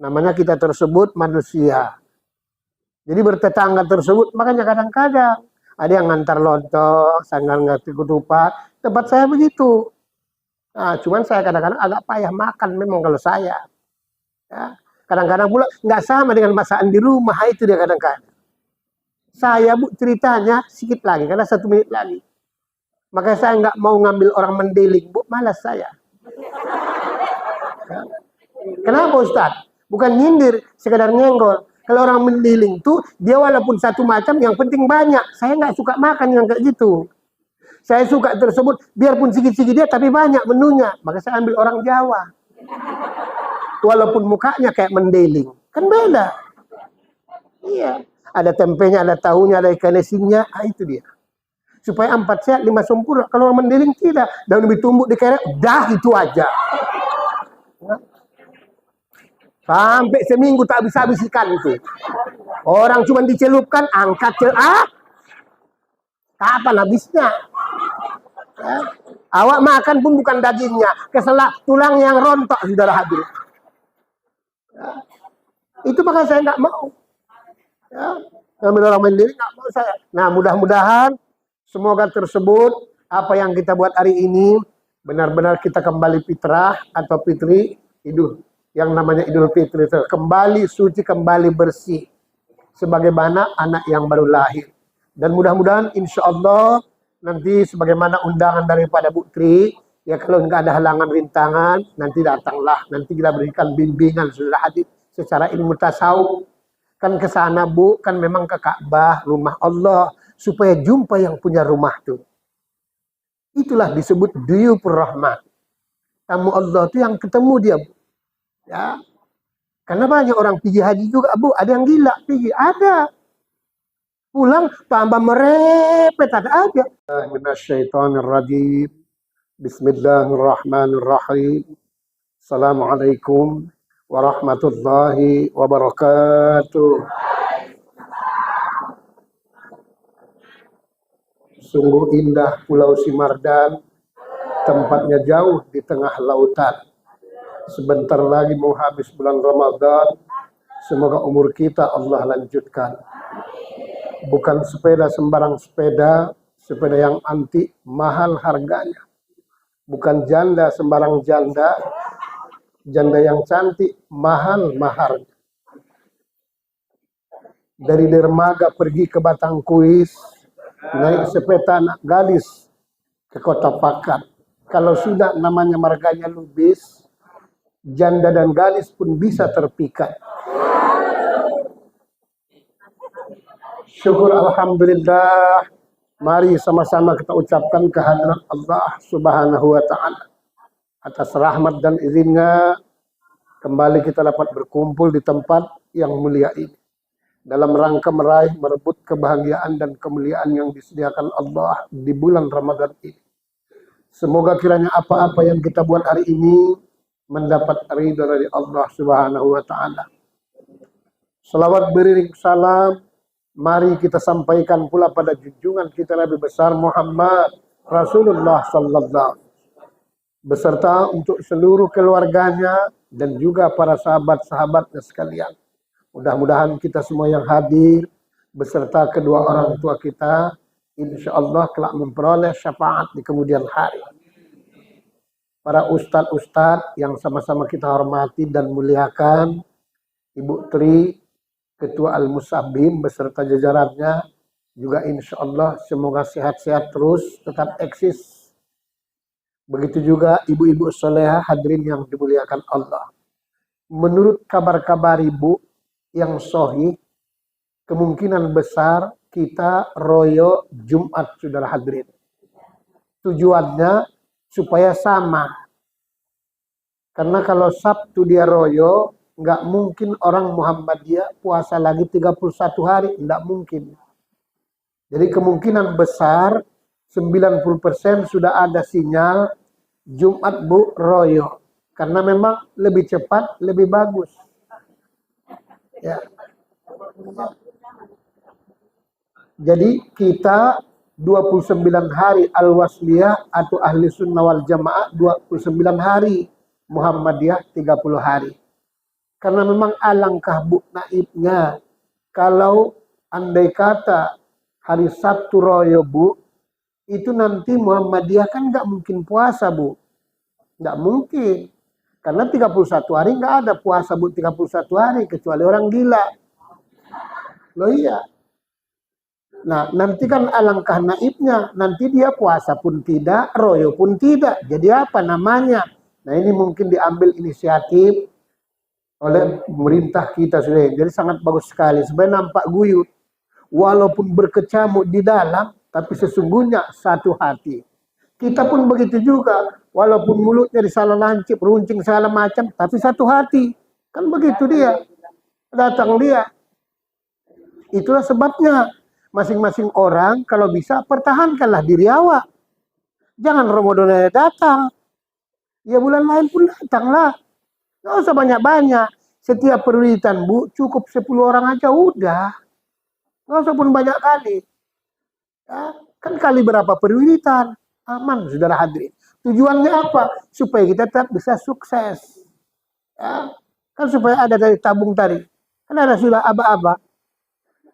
Namanya kita tersebut manusia. Jadi bertetangga tersebut, makanya kadang-kadang ada yang ngantar lontong, sanggal ngerti ketupat. Tempat saya begitu. Nah, cuman saya kadang-kadang agak payah makan memang kalau saya. Ya. Kadang-kadang pula nggak sama dengan masakan di rumah, itu dia kadang-kadang. Saya Bu ceritanya sedikit lagi, karena 1 menit lagi. Makanya saya nggak mau ngambil orang mendeling, Bu, malas saya. Ya. Kenapa Ustadz? Bukan nyindir, sekedar nyenggol. Kalau orang mendeling tuh, dia walaupun satu macam, yang penting banyak. Saya nggak suka makan yang kayak gitu. Saya suka tersebut, biarpun sedikit-sedikit dia, tapi banyak menunya. Maka saya ambil orang Jawa. Walaupun mukanya kayak mendeling. Kan beda. Iya. Ada tempenya, ada tahunya, ada ikan asinnya. Ah, itu dia. Supaya 4 sehat, 5 sempurna. Kalau orang mendeling tidak. Daun ditumbuk, dikerek, dah itu aja. Sampai seminggu tak habis-habis ikan itu. Orang cuma dicelupkan, angkat kapan habisnya? Ya. Awak makan pun bukan dagingnya, keselak tulang yang rontok sudah habis. Ya. Itu maka saya nggak mau. Ya. Ngambil orang mandiri nggak mau saya. Nah, mudah-mudahan semoga tersebut apa yang kita buat hari ini benar-benar kita kembali fitrah atau fitri hidup. Yang namanya Idul Fitri itu kembali suci, kembali bersih sebagaimana anak yang baru lahir. Dan mudah-mudahan insya Allah nanti sebagaimana undangan daripada Bu Tri, ya kalau nggak ada halangan rintangan nanti datanglah, nanti kita berikan bimbingan sudah hadir secara ilmu tasawuf. Kan ke sana Bu, kan memang ke Ka'bah, rumah Allah, supaya jumpa yang punya rumah tuh. Itulah disebut duyufur rahmat. Tamu Allah itu yang ketemu dia Bu. Ya, karena banyak orang pergi haji juga Bu, ada yang gila pergi, ada. Pulang tambah merepet, ada aja. Minasyaitonirrajim. Bismillahirrahmanirrahim. Assalamualaikum warahmatullahi wabarakatuh. Sungguh indah Pulau Simardan, tempatnya jauh di tengah lautan. Sebentar lagi mau habis bulan Ramadan, semoga umur kita Allah lanjutkan. Bukan sepeda sembarang sepeda, sepeda yang antik, mahal harganya. Bukan janda sembarang janda, janda yang cantik, mahal maharnya. Dari dermaga pergi ke Batangkuis, naik sepeda anak gadis ke Kota Pakat. Kalau sudah namanya marganya Lubis, janda dan gadis pun bisa terpikat. Syukur alhamdulillah. Mari sama-sama kita ucapkan kehadiran Allah Subhanahu wa taala. Atas rahmat dan izinnya kembali kita dapat berkumpul di tempat yang mulia ini. Dalam rangka meraih merebut kebahagiaan dan kemuliaan yang disediakan Allah di bulan Ramadan ini. Semoga kiranya apa-apa yang kita buat hari ini mendapat ridha dari Allah Subhanahu wa taala. Selawat beriring salam mari kita sampaikan pula pada junjungan kita Nabi besar Muhammad Rasulullah sallallahu beserta untuk seluruh keluarganya dan juga para sahabat-sahabatnya sekalian. Mudah-mudahan kita semua yang hadir beserta kedua orang tua kita insyaallah kelak memperoleh syafaat di kemudian hari. Para ustadz-ustadz yang sama-sama kita hormati dan muliakan, Ibu Tri, Ketua Al-Musabim beserta jajarannya, juga insya Allah semoga sehat-sehat terus, tetap eksis. Begitu juga ibu-ibu soleha hadirin yang dimuliakan Allah. Menurut kabar-kabar Ibu yang sahih, kemungkinan besar kita royo Jumat saudara hadirin. Tujuannya supaya sama. Karena kalau Sabtu dia royo, nggak mungkin orang Muhammadiyah puasa lagi 31 hari, nggak mungkin. Jadi kemungkinan besar 90% sudah ada sinyal Jumat Bu royo. Karena memang lebih cepat, lebih bagus. Ya. Jadi kita 29 hari Al-Wasliyah atau Ahli Sunnah wal Jamaah 29 hari, Muhammadiyah 30 hari. Karena memang alangkah naibnya kalau andai kata hari Sabtu Royo, Bu, itu nanti Muhammadiyah kan nggak mungkin puasa, Bu. Nggak mungkin. Karena 31 hari nggak ada puasa, Bu, 31 hari, kecuali orang gila. Loh iya. Nah, nanti kan alangkah naibnya, nanti dia puasa pun tidak, royo pun tidak. Jadi apa namanya? Nah, ini mungkin diambil inisiatif oleh pemerintah kita sudah. Jadi sangat bagus sekali. Sebenarnya nampak guyut. Walaupun berkecamuk di dalam, tapi sesungguhnya satu hati. Kita pun begitu juga. Walaupun mulutnya disalah lancip, runcing segala macam, tapi satu hati. Kan begitu dia. Datang dia. Itulah sebabnya masing-masing orang kalau bisa pertahankanlah diri awak. Jangan Ramadan datang. Ya bulan lain pun datanglah. Nggak usah banyak-banyak. Setiap perwiritan, Bu, cukup 10 orang aja udah. Nggak usah pun banyak kali. Ya, kan kali berapa perwiritan? Aman, saudara hadirin. Tujuannya apa? Supaya kita tetap bisa sukses. Ya, kan supaya ada dari tabung tadi. Kan ada sudah aba-aba.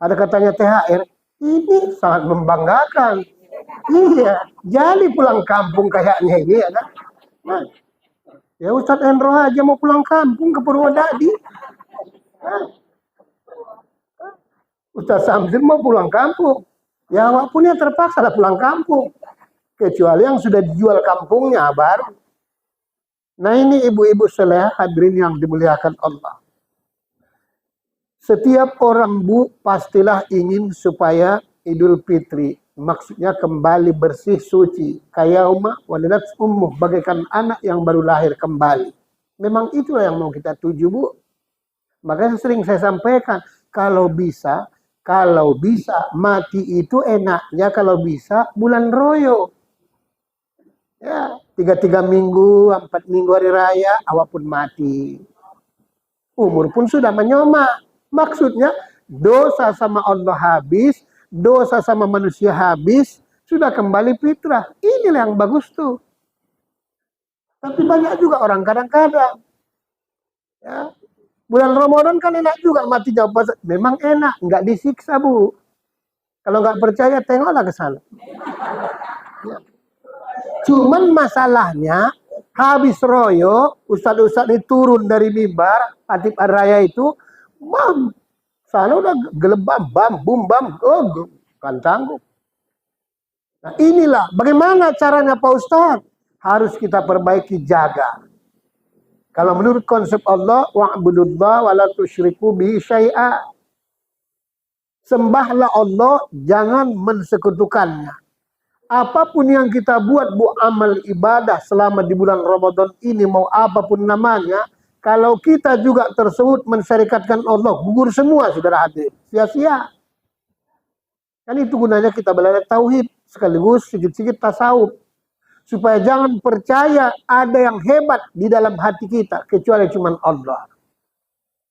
Ada katanya THR. Ini sangat membanggakan. Iya, jadi pulang kampung kayaknya ini ya kan. Nah, ya Ustadz Endro aja mau pulang kampung ke Purwodadi. Ustadz Samsul mau pulang kampung. Ya awak pun ya terpaksa lah pulang kampung. Kecuali yang sudah dijual kampungnya baru. Nah ini ibu-ibu saleh hadirin yang dimuliakan Allah. Setiap orang, Bu, pastilah ingin supaya Idul Fitri, maksudnya kembali bersih suci. Kayauma walidat ummuh, bagaikan anak yang baru lahir kembali. Memang itulah yang mau kita tuju, Bu. Makanya sering saya sampaikan, kalau bisa mati itu enaknya kalau bisa bulan royo. Ya, 3 minggu, 4 minggu hari raya, awak pun mati. Umur pun sudah menyoma. Maksudnya dosa sama Allah habis, dosa sama manusia habis, sudah kembali fitrah. Inilah yang bagus tuh. Tapi banyak juga orang kadang-kadang. Ya, bulan Ramadan kan enak juga mati jauh pas. Memang enak, nggak disiksa, Bu. Kalau nggak percaya, tengoklah ke sana. Ya. Cuman masalahnya, habis royo, ustadz-ustadz ini turun dari mimbar, Hatib Ar-Raya itu, bam, sana udah gelebam, bam, bum, bam, oh, kan tangguh. Nah inilah, bagaimana caranya Pak Ustadz? Harus kita perbaiki, jaga. Kalau menurut konsep Allah, wa'budullah wa la tusyriku bihi syai'a. Sembahlah Allah, jangan mensekutukannya. Apapun yang kita buat, Bu, amal ibadah selama di bulan Ramadan ini, mau apapun namanya, kalau kita juga tersebut mensyarikatkan Allah, gugur semua, saudara hadirin. Sia-sia. Kan itu gunanya kita belajar tauhid, sekaligus sedikit-sedikit tasawuf. Supaya jangan percaya ada yang hebat di dalam hati kita, kecuali cuma Allah.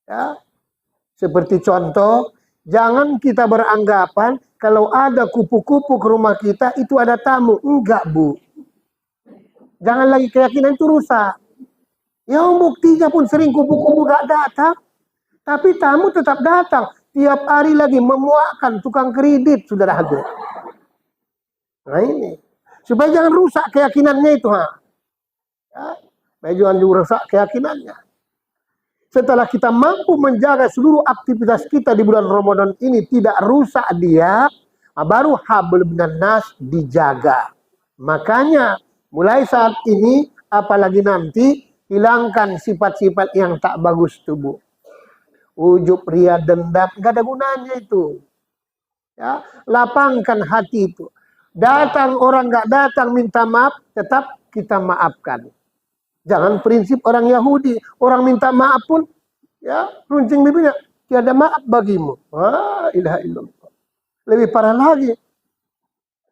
Ya. Seperti contoh, jangan kita beranggapan kalau ada kupu-kupu ke rumah kita, itu ada tamu. Enggak, Bu. Jangan lagi keyakinan itu rusak. Ya buktinya pun sering kupu-kupu gak datang. Tapi tamu tetap datang. Tiap hari lagi memuakkan tukang kredit, saudara hadir. Nah ini. Supaya jangan rusak keyakinannya itu. Ha? Ya, supaya jangan rusak keyakinannya. Setelah kita mampu menjaga seluruh aktivitas kita di bulan Ramadan ini tidak rusak dia, baru hablum minan nas dijaga. Makanya mulai saat ini, apalagi nanti, hilangkan sifat-sifat yang tak bagus tubuh. Ujub, ria, dendam, gak ada gunanya itu. Ya, lapangkan hati itu. Datang orang gak datang minta maaf, tetap kita maafkan. Jangan prinsip orang Yahudi, orang minta maaf pun, ya runcing bibirnya, tiada maaf bagimu. Wah, ilaha illallah. Lebih parah lagi,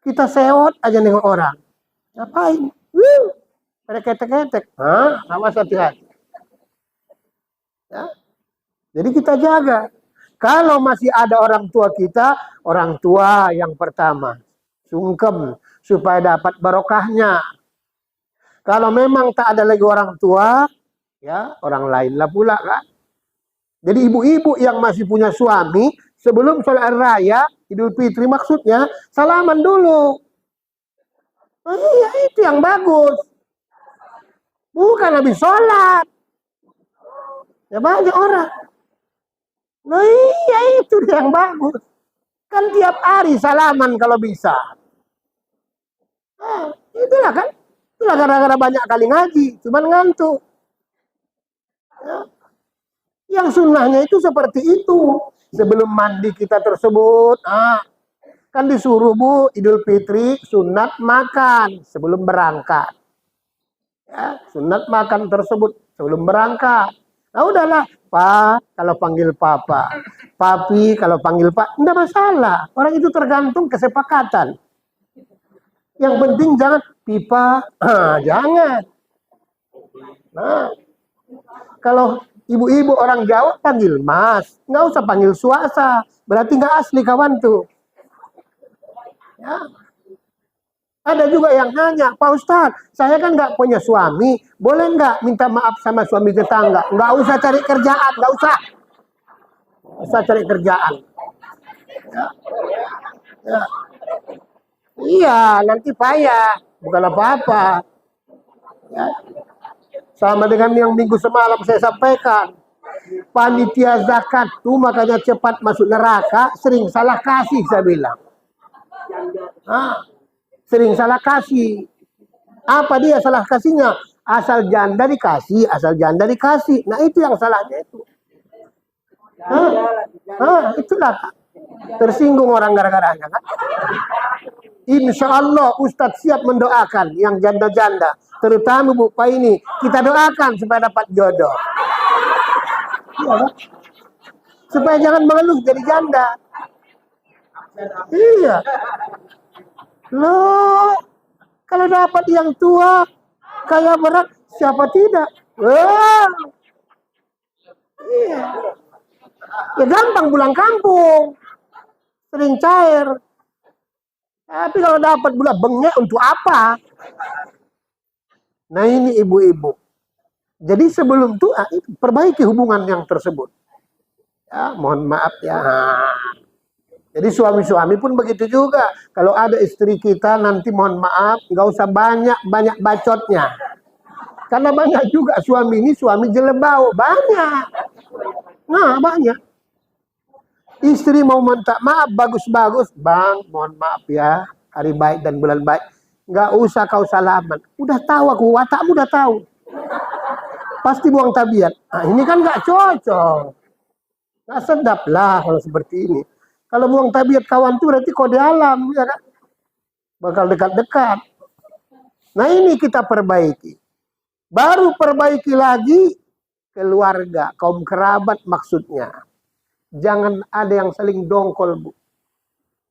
kita sewot aja nengok orang. Ngapain? Pada ketek-ketek. Awas hati-hati. Ya. Jadi kita jaga. Kalau masih ada orang tua kita, orang tua yang pertama, sungkem supaya dapat barokahnya. Kalau memang tak ada lagi orang tua, ya orang lain lah pula kan. Jadi ibu-ibu yang masih punya suami, sebelum sholat raya, Idul Fitri maksudnya, salaman dulu. Oh iya, itu yang bagus. Bukan habis sholat. Ya banyak orang. Nah iya, itu yang bagus. Kan tiap hari salaman kalau bisa. Itulah kan. Itulah gara-gara banyak kali ngaji. Cuman ngantuk. Ya. Yang sunnahnya itu seperti itu. Sebelum mandi kita tersebut, kan disuruh Bu, Idul Fitri sunat makan sebelum berangkat. Ya, sunat makan tersebut sebelum berangkat. Nah udahlah, Pak kalau panggil Papa, Papi kalau panggil Pak, enggak masalah. Orang itu tergantung kesepakatan. Yang penting jangan pipa, jangan. Nah, kalau ibu-ibu orang Jawa panggil Mas, nggak usah panggil suasa, berarti nggak asli kawan tuh. Ya. Ada juga yang nanya, Pak Ustadz, saya kan nggak punya suami, boleh nggak minta maaf sama suami tetangga? Nggak usah cari kerjaan, nggak usah. Nggak usah cari kerjaan. Ya. Ya. Iya, nanti payah, bukan apa-apa. Ya. Sama dengan yang minggu semalam saya sampaikan. Panitia zakat tuh makanya cepat masuk neraka, sering salah kasih saya bilang. Sering salah kasih. Apa dia salah kasihnya? Asal janda dikasih, asal janda dikasih. Nah itu yang salahnya itu. Itulah tersinggung orang gara-garanya kan. Insya Allah Ustadz siap mendoakan yang janda-janda, terutama Bu Pak ini, kita doakan supaya dapat jodoh. Ya, kan? Supaya jangan mengeluh jadi janda. Iya. Loh, kalau dapat yang tua, kaya berat, siapa tidak? Iya. Ya gampang pulang kampung, sering cair. Tapi kalau dapat pula bengek untuk apa? Nah ini ibu-ibu. Jadi sebelum itu perbaiki hubungan yang tersebut. Ya, mohon maaf ya. Jadi suami-suami pun begitu juga. Kalau ada istri kita nanti mohon maaf, nggak usah banyak bacotnya. Karena banyak juga suami ini suami jelebau, banyak. Nah banyak. Istri mau minta maaf bagus-bagus, Bang, mohon maaf ya, hari baik dan bulan baik. Nggak usah kau salaman. Udah tahu aku, watakmu udah tahu. Pasti buang tabiat. Nah, ini kan nggak cocok. Nggak sedap lah kalau seperti ini. Kalau buang tabiat kawan itu berarti kode alam, ya kan? Bakal dekat-dekat. Nah ini kita perbaiki. Baru perbaiki lagi keluarga, kaum kerabat maksudnya. Jangan ada yang saling dongkol, Bu.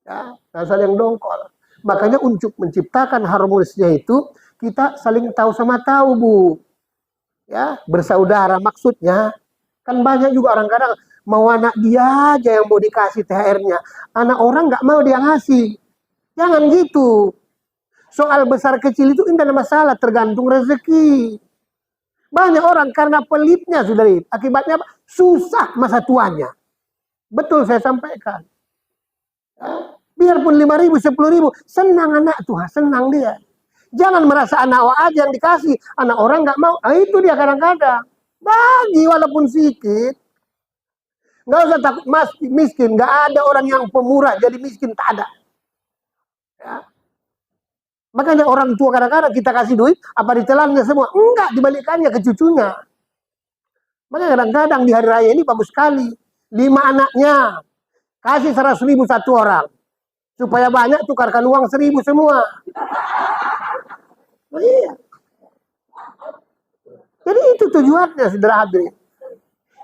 Ya, saling dongkol. Makanya untuk menciptakan harmonisnya itu, kita saling tahu sama tahu, Bu. Ya, bersaudara maksudnya. Kan banyak juga orang kadang mau anak dia aja yang mau dikasih THR-nya. Anak orang nggak mau dia ngasih. Jangan gitu. Soal besar kecil itu tidak ada masalah, tergantung rezeki. Banyak orang karena pelitnya, saudari. Akibatnya apa? Susah masa tuanya. Betul saya sampaikan. Ya, biarpun 5.000, 10.000, senang anak tuh, senang dia. Jangan merasa anak aja yang dikasih, anak orang nggak mau. Nah, itu dia kadang-kadang. Bagi walaupun sedikit. Nggak usah takut miskin. Nggak ada orang yang pemurah jadi miskin, tak ada. Ya. Makanya orang tua kadang-kadang kita kasih duit, apa ditelannya semua? Enggak, dibalikannya ke cucunya. Makanya kadang-kadang di hari raya ini bagus sekali. 5 anaknya, kasih 100.000 satu orang. Supaya banyak tukarkan uang 1.000 semua. Oh, iya. Jadi itu tujuannya, saudara hadirin.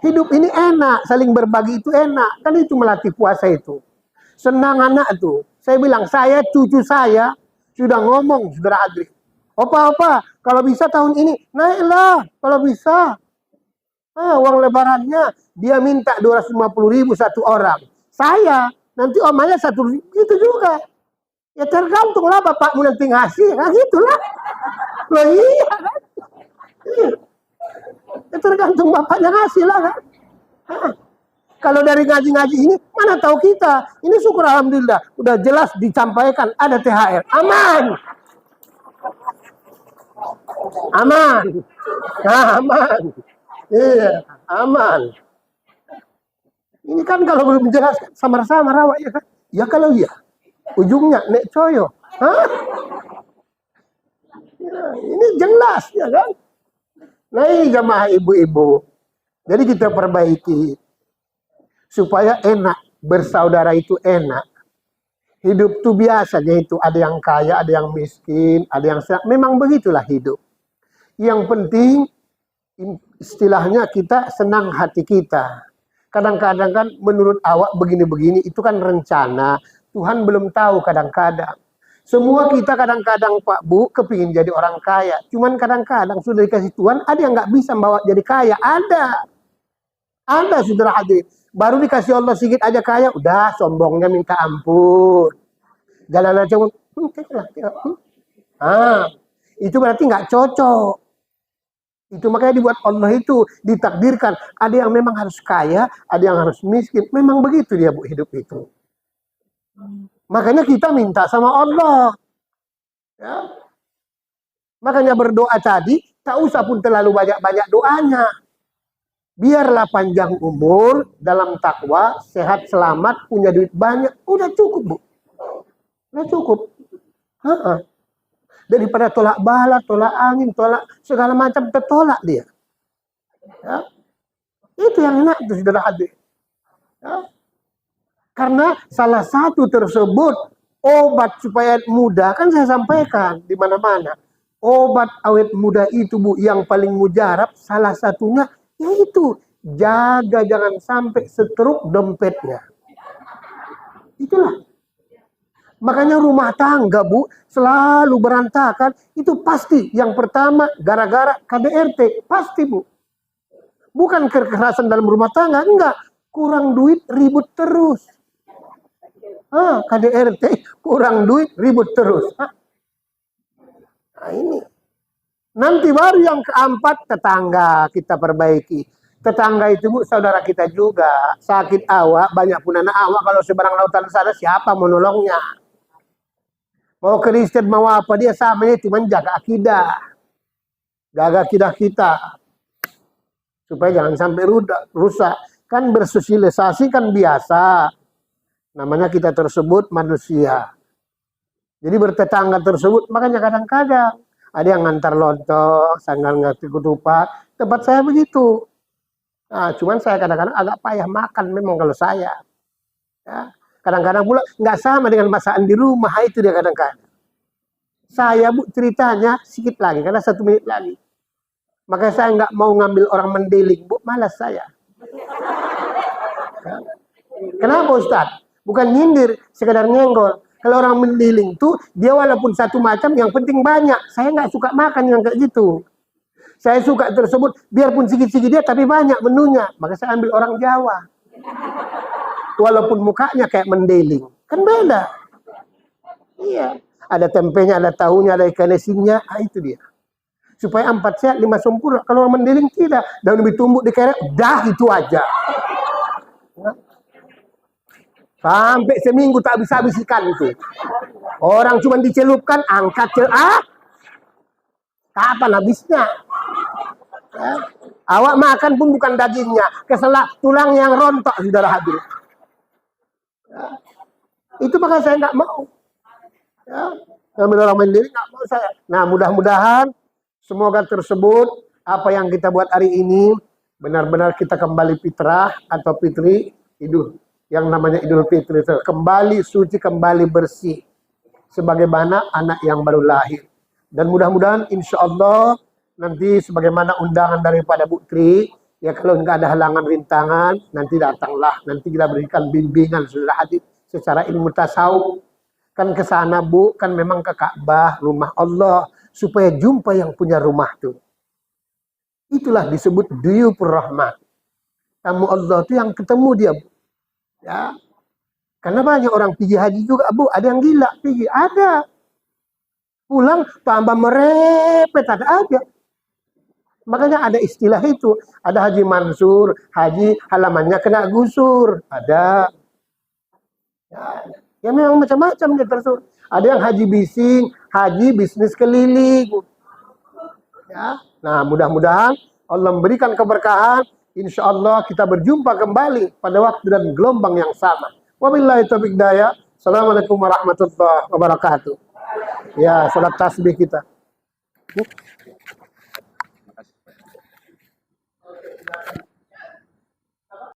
Hidup ini enak, saling berbagi itu enak. Kan itu melatih puasa itu. Senang anak tuh. Saya bilang, cucu saya, sudah ngomong, saudara hadirin. Opa, kalau bisa tahun ini, naiklah, kalau bisa. Uang lebarannya dia minta 250.000 satu orang. Saya nanti omanya 1.000 gitu juga. Ya tergantung lah bapakmu nanti ngasih, nah gitulah. Loh iya kan? Ya tergantung bapaknya ngasih lah kan. Kalau dari ngaji-ngaji ini, mana tahu kita. Ini syukur alhamdulillah. Udah jelas disampaikan, ada THR. Aman. Aman. Nah, aman. Iya, aman. Ini kan kalau belum jelas, samar-samar awak ya kan? Ya kalau iya. Ujungnya, nek coyo. Hah? Ya, ini jelas ya kan? Nah ini jamaah ibu-ibu. Jadi kita perbaiki. Supaya enak, bersaudara itu enak. Hidup tuh biasanya itu ada yang kaya, ada yang miskin, ada yang sehat. Memang begitulah hidup. Yang penting istilahnya kita senang hati kita. Kadang-kadang kan menurut awak begini-begini itu kan rencana. Tuhan belum tahu kadang-kadang. Semua kita kadang-kadang Pak Bu kepingin jadi orang kaya. Cuman kadang-kadang sudah dikasih Tuhan ada yang nggak bisa bawa jadi kaya. Ada saudara hadirin. Baru dikasih Allah sedikit aja kaya, udah sombongnya minta ampun. Jalan aja, itu berarti nggak cocok. Itu makanya dibuat Allah itu ditakdirkan. Ada yang memang harus kaya, ada yang harus miskin. Memang begitu dia Bu hidup itu. Makanya kita minta sama Allah. Ya. Makanya berdoa tadi, tak usah pun terlalu banyak-banyak doanya. Biarlah panjang umur, dalam takwa, sehat, selamat, punya duit banyak. Udah cukup, Bu. Udah cukup. Daripada tolak bala, tolak angin, tolak segala macam, tertolak dia. Ya. Itu yang enak, itu saudara hadir. Ya. Karena salah satu tersebut, obat supaya muda, kan saya sampaikan di mana-mana. Obat awet muda itu, Bu, yang paling mujarab, salah satunya, yaitu jaga jangan sampai setruk dompetnya. Itulah. Makanya rumah tangga Bu selalu berantakan. Itu pasti yang pertama gara-gara KDRT. Pasti Bu. Bukan kekerasan dalam rumah tangga. Enggak. Kurang duit ribut terus. KDRT kurang duit ribut terus. Nah ini. Nanti baru yang keempat tetangga kita perbaiki. Tetangga itu Bu saudara kita juga. Sakit awak, banyak pun anak awak. Kalau seberang lautan sana siapa mau nolongnya? Mau Kristen mau apa dia samanya cuma jaga akidah. Jaga akidah kita. Supaya jangan sampai rusak. Kan bersosialisasi kan biasa. Namanya kita tersebut manusia. Jadi bertetangga tersebut makanya kadang-kadang ada yang ngantar lontong, sanggar ngerti ketupat. Tempat saya begitu. Nah, cuman saya kadang-kadang agak payah makan memang kalau saya. Ya. Kadang-kadang pula nggak sama dengan masakan di rumah, itu dia kadang-kadang. Saya Bu ceritanya sedikit lagi, karena 1 menit lagi. Makanya saya nggak mau ngambil orang mendeling, Bu, malas saya. Ya. Kenapa Ustaz? Bukan nyindir, sekedar nyenggol. Kalau orang mendeling tuh, dia walaupun satu macam, yang penting banyak. Saya nggak suka makan yang kayak gitu. Saya suka tersebut, biarpun sedikit-sedikit dia, tapi banyak menunya. Maka saya ambil orang Jawa. Walaupun mukanya kayak mendeling. Kan beda. Iya. Ada tempenya, ada tahunya, ada ikan asinnya. Itu dia. Supaya 4 sehat, 5 sempurna. Kalau orang mendeling tidak. Daun lebih tumbuk, dikerek, dah itu aja. Sampai seminggu tak habis-habis ikan itu. Orang cuma dicelupkan, angkat kapan habisnya? Ya. Awak makan pun bukan dagingnya, keselak tulang yang rontok saudara hadir. Ya. Itu maka saya nggak mau. Ya. Kalau orang mandiri nggak mau saya. Nah mudah-mudahan semoga tersebut apa yang kita buat hari ini benar-benar kita kembali fitrah atau fitri hidup. Yang namanya Idul Fitri kembali suci, kembali bersih sebagaimana anak yang baru lahir. Dan mudah-mudahan insya Allah nanti sebagaimana undangan daripada Bu Tri, ya kalau nggak ada halangan rintangan nanti datanglah, nanti kita berikan bimbingan saudara hadir secara ilmu tasawuf. Kan ke sana Bu, kan memang ke Ka'bah, rumah Allah, supaya jumpa yang punya rumah tuh. Itulah disebut duyufur rahmat. Tamu Allah itu yang ketemu dia Bu. Ya, karena banyak orang pergi haji juga, Bu. Ada yang gila pergi, ada. Pulang tambah merepet, ada aja. Makanya ada istilah itu. Ada Haji Mansur, haji halamannya kena gusur. Ada. Ya, ya memang macam-macam ya terus. Ada yang haji bising, haji bisnis keliling. Ya. Nah, mudah-mudahan Allah memberikan keberkahan. Insya Allah kita berjumpa kembali pada waktu dan gelombang yang sama. Wabillahi taufiq daya. Assalamualaikum warahmatullahi wabarakatuh. Ya, salat tasbih kita.